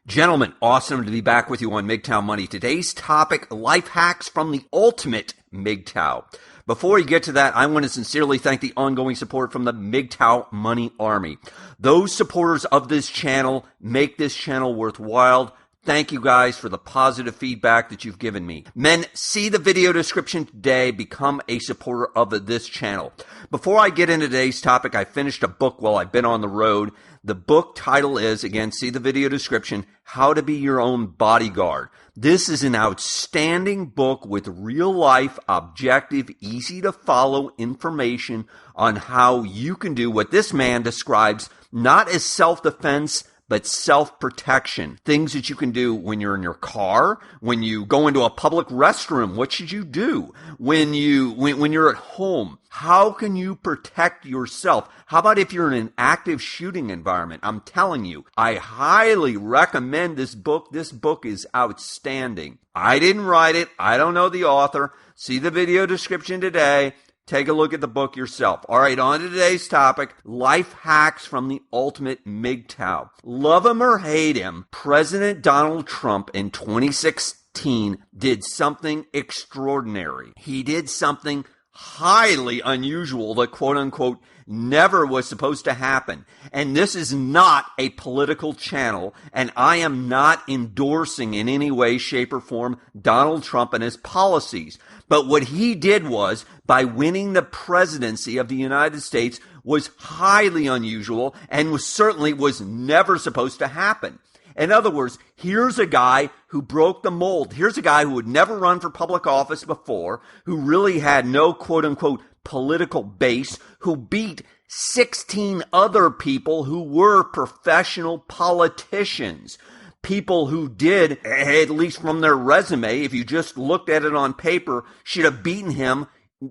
Gentlemen, awesome to be back with you on MGTOW Money. Today's topic, life hacks from the ultimate MGTOW. Before we get to that, I want to sincerely thank the ongoing support from the MGTOW Money Army. Those supporters of this channel make this channel worthwhile. Thank you guys for the positive feedback that you've given me. Men, see the video description today. Become a supporter of this channel. Before I get into today's topic, I finished a book while I've been on the road. The book title is, again, see the video description, How to Be Your Own Bodyguard. This is an outstanding book with real-life, objective, easy-to-follow information on how you can do what this man describes not as self-defense, but self-protection. Things that you can do when you're in your car, when you go into a public restroom. What should you do? When you're at home, how can you protect yourself? How about if you're in an active shooting environment? I'm telling you, I highly recommend this book. This book is outstanding. I didn't write it. I don't know the author. See the video description today. Take a look at the book yourself. All right, on to today's topic, life hacks from the ultimate MGTOW. Love him or hate him, President Donald Trump in 2016 did something extraordinary. He did something highly unusual that, quote unquote, never was supposed to happen. And this is not a political channel, and I am not endorsing in any way, shape, or form Donald Trump and his policies. But what he did was, by winning the presidency of the United States, was highly unusual and was never supposed to happen. In other words, here's a guy who broke the mold. Here's a guy who had never run for public office before, who really had no quote-unquote political base, who beat 16 other people who were professional politicians. People who did, at least from their resume, if you just looked at it on paper, should have beaten him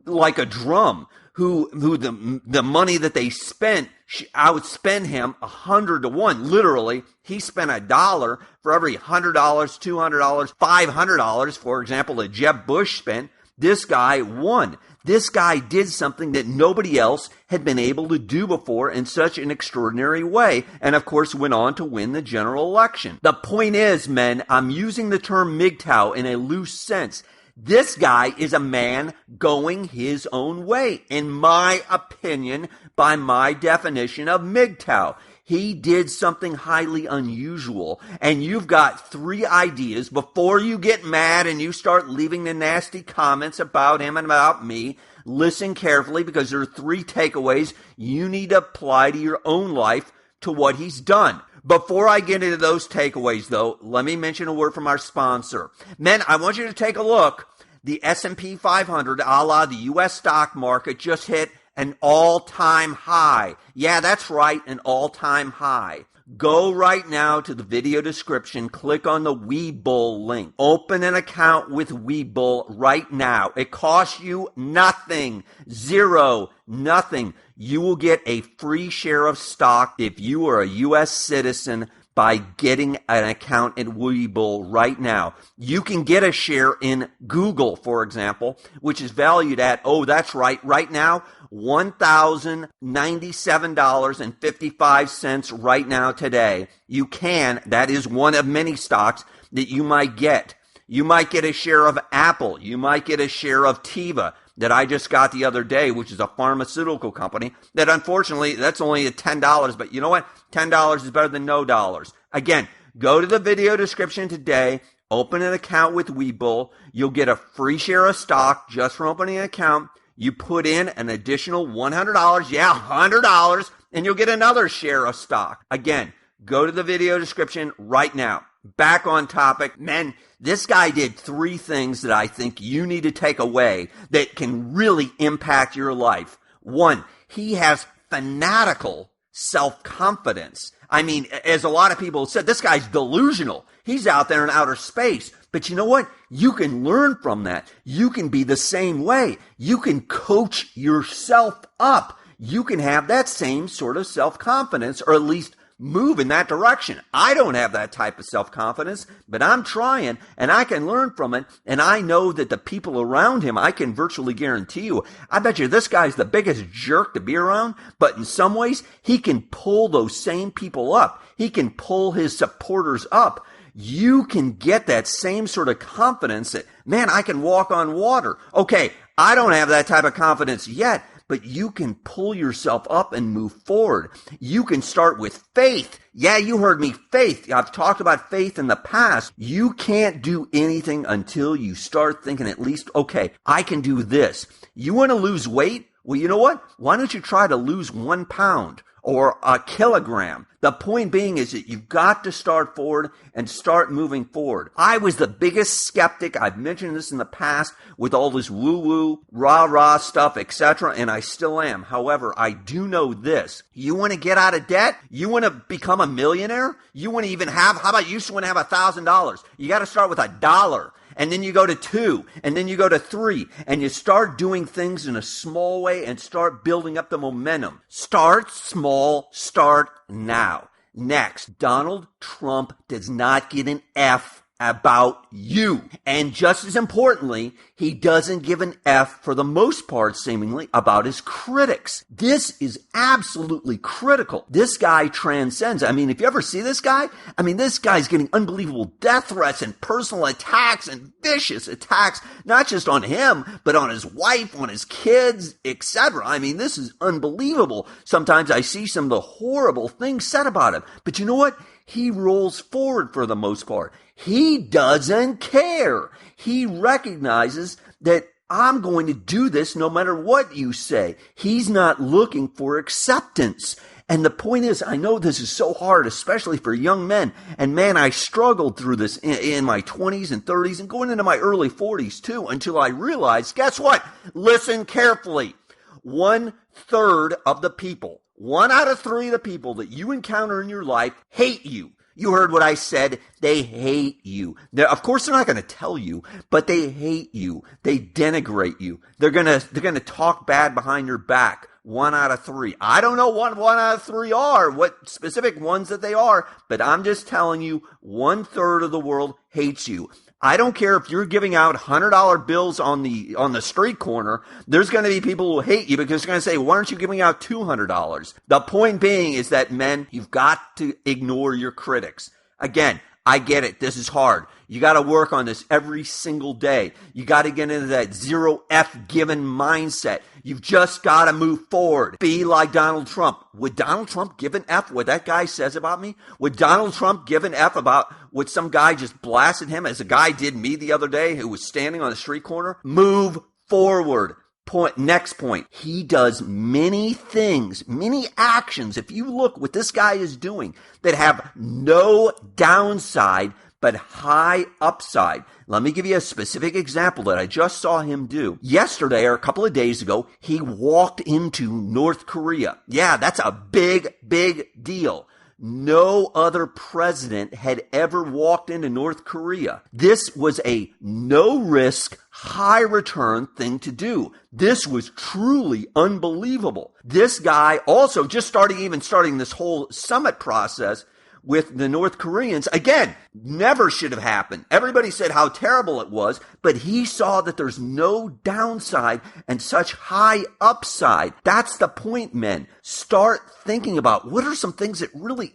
like a drum. Who the money that they spent outspent him 100 to 1. Literally, he spent $1 for every $100, $200, $500, for example, that Jeb Bush spent. This guy won. This guy did something that nobody else had been able to do before in such an extraordinary way, and of course went on to win the general election. The point is, men, I'm using the term MGTOW in a loose sense. This guy is a man going his own way, in my opinion, by my definition of MGTOW. He did something highly unusual, and you've got 3 ideas before you get mad and you start leaving the nasty comments about him and about me. Listen carefully, because there are 3 takeaways you need to apply to your own life to what he's done. Before I get into those takeaways, though, let me mention a word from our sponsor. Men, I want you to take a look. The S&P 500, a la the U.S. stock market, just hit an all-time high. Yeah, that's right, an all-time high. Go right now to the video description, click on the Webull link. Open an account with Webull right now. It costs you nothing. Zero. Nothing. You will get a free share of stock if you are a U.S. citizen by getting an account at Webull right now. You can get a share in Google, for example, which is valued at, oh, that's right now, $1,097.55 right now today. You can, that is one of many stocks that you might get. You might get a share of Apple. You might get a share of Teva that I just got the other day, which is a pharmaceutical company that unfortunately, that's only at $10. But you know what? $10 is better than no dollars. Again, go to the video description today, open an account with Webull. You'll get a free share of stock just for opening an account. You put in an additional $100, yeah, $100, and you'll get another share of stock. Again, go to the video description right now. Back on topic. Men, this guy did 3 things that I think you need to take away that can really impact your life. 1, he has fanatical self-confidence. I mean, as a lot of people said, this guy's delusional. He's out there in outer space. But you know what? You can learn from that. You can be the same way. You can coach yourself up. You can have that same sort of self-confidence, or at least move in that direction. I don't have that type of self-confidence, but I'm trying, and I can learn from it, and I know that the people around him, I can virtually guarantee you, I bet you this guy's the biggest jerk to be around, but in some ways, he can pull those same people up. He can pull his supporters up. You can get that same sort of confidence that, man, I can walk on water. Okay, I don't have that type of confidence yet, but you can pull yourself up and move forward. You can start with faith. Yeah, you heard me, faith. I've talked about faith in the past. You can't do anything until you start thinking at least, okay, I can do this. You want to lose weight? Well, you know what? Why don't you try to lose 1 pound? Or a kilogram. The point being is that you've got to start forward and start moving forward. I was the biggest skeptic. I've mentioned this in the past with all this woo-woo, rah-rah stuff, etc., and I still am. However, I do know this. You want to get out of debt? You want to become a millionaire? You want to even have, how about you just want to have $1,000? You got to start with $1. And then you go to 2, and then you go to 3, and you start doing things in a small way and start building up the momentum. Start small, start now. Next, Donald Trump does not get an F about you. And just as importantly, he doesn't give an F, for the most part, seemingly, about his critics. This is absolutely critical. This guy transcends. I mean, if you ever see this guy, this guy's getting unbelievable death threats and personal attacks and vicious attacks, not just on him, but on his wife, on his kids, etc. I mean, this is unbelievable. Sometimes I see some of the horrible things said about him. But you know what? He rolls forward for the most part. He doesn't care. He recognizes that I'm going to do this no matter what you say. He's not looking for acceptance. And the point is, I know this is so hard, especially for young men. And man, I struggled through this in my 20s and 30s and going into my early 40s too, until I realized, guess what? Listen carefully. 1/3 of the people, 1 out of 3 of the people that you encounter in your life hate you. You heard what I said. They hate you. Of course, they're not going to tell you, but they hate you. They denigrate you. They're going to talk bad behind your back. 1 out of 3. I don't know what 1 out of 3 are, what specific ones that they are, but I'm just telling you, 1/3 of the world hates you. I don't care if you're giving out $100 bills on the street corner. There's going to be people who hate you because they're going to say, why aren't you giving out $200? The point being is that, men, you've got to ignore your critics. Again, I get it. This is hard. You got to work on this every single day. You got to get into that 0 F given mindset. You've just got to move forward. Be like Donald Trump. Would Donald Trump give an F what that guy says about me? Would Donald Trump give an F about what some guy just blasted him, as a guy did me the other day who was standing on the street corner? Move forward. Next point. He does many things, many actions, if you look what this guy is doing, that have no downside but high upside. Let me give you a specific example that I just saw him do. Yesterday, or a couple of days ago, he walked into North Korea. Yeah, that's a big, big deal. No other president had ever walked into North Korea. This was a no-risk, high-return thing to do. This was truly unbelievable. This guy also just starting this whole summit process with the North Koreans, again, never should have happened. Everybody said how terrible it was, but he saw that there's no downside and such high upside. That's the point, men. Start thinking about what are some things that really,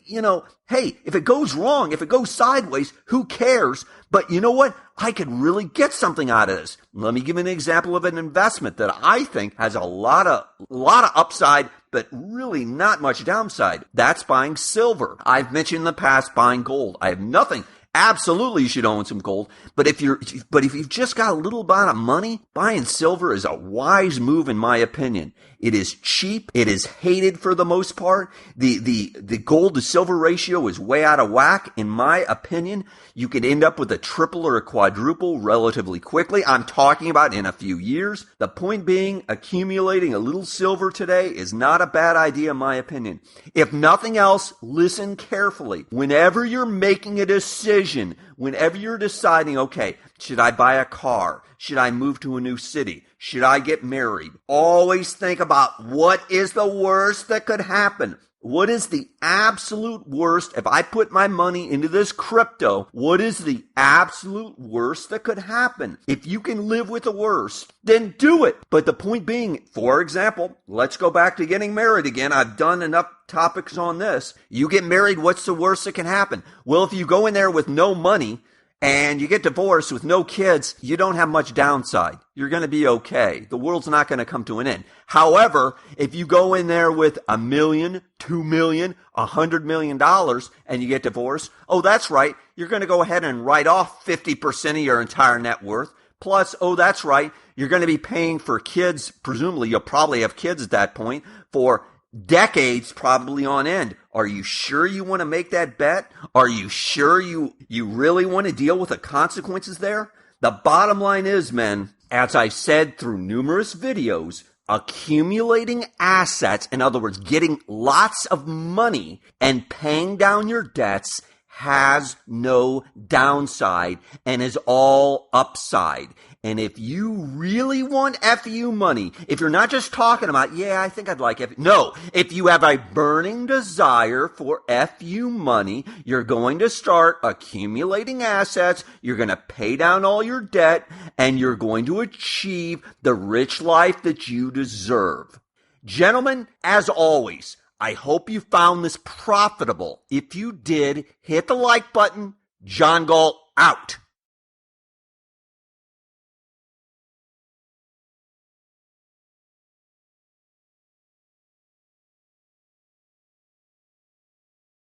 hey, if it goes wrong, if it goes sideways, who cares? But you know what? I could really get something out of this. Let me give you an example of an investment that I think has a lot of upside, but really not much downside. That's buying silver. I've mentioned in the past buying gold. I have nothing. Absolutely, you should own some gold. But if you've just got a little amount of money, buying silver is a wise move, in my opinion. It is cheap. It is hated for the most part. The gold to silver ratio is way out of whack, in my opinion. You could end up with a triple or a quadruple relatively quickly. I'm talking about in a few years. The point being, accumulating a little silver today is not a bad idea, in my opinion. If nothing else, listen carefully. Whenever you're making a decision, whenever you're deciding, okay, should I buy a car? Should I move to a new city? Should I get married? Always think about what is the worst that could happen. What is the absolute worst? If I put my money into this crypto, what is the absolute worst that could happen? If you can live with the worst, then do it. But the point being, for example, let's go back to getting married again. I've done enough topics on this. You get married, what's the worst that can happen? Well, if you go in there with no money, and you get divorced with no kids, you don't have much downside. You're going to be okay. The world's not going to come to an end. However, if you go in there with $1 million, $2 million, $100 million, and you get divorced, oh, that's right. You're going to go ahead and write off 50% of your entire net worth. Plus, oh, that's right. You're going to be paying for kids. Presumably, you'll probably have kids at that point for decades probably on end. Are you sure you want to make that bet? Are you sure you really want to deal with the consequences there? The bottom line is, men, as I've said through numerous videos, accumulating assets, in other words, getting lots of money and paying down your debts has no downside and is all upside. And if you really want FU money, if you're not just talking about, yeah, I think I'd like FU. No, if you have a burning desire for FU money, you're going to start accumulating assets, you're going to pay down all your debt, and you're going to achieve the rich life that you deserve. Gentlemen, as always, I hope you found this profitable. If you did, hit the like button. John Galt out.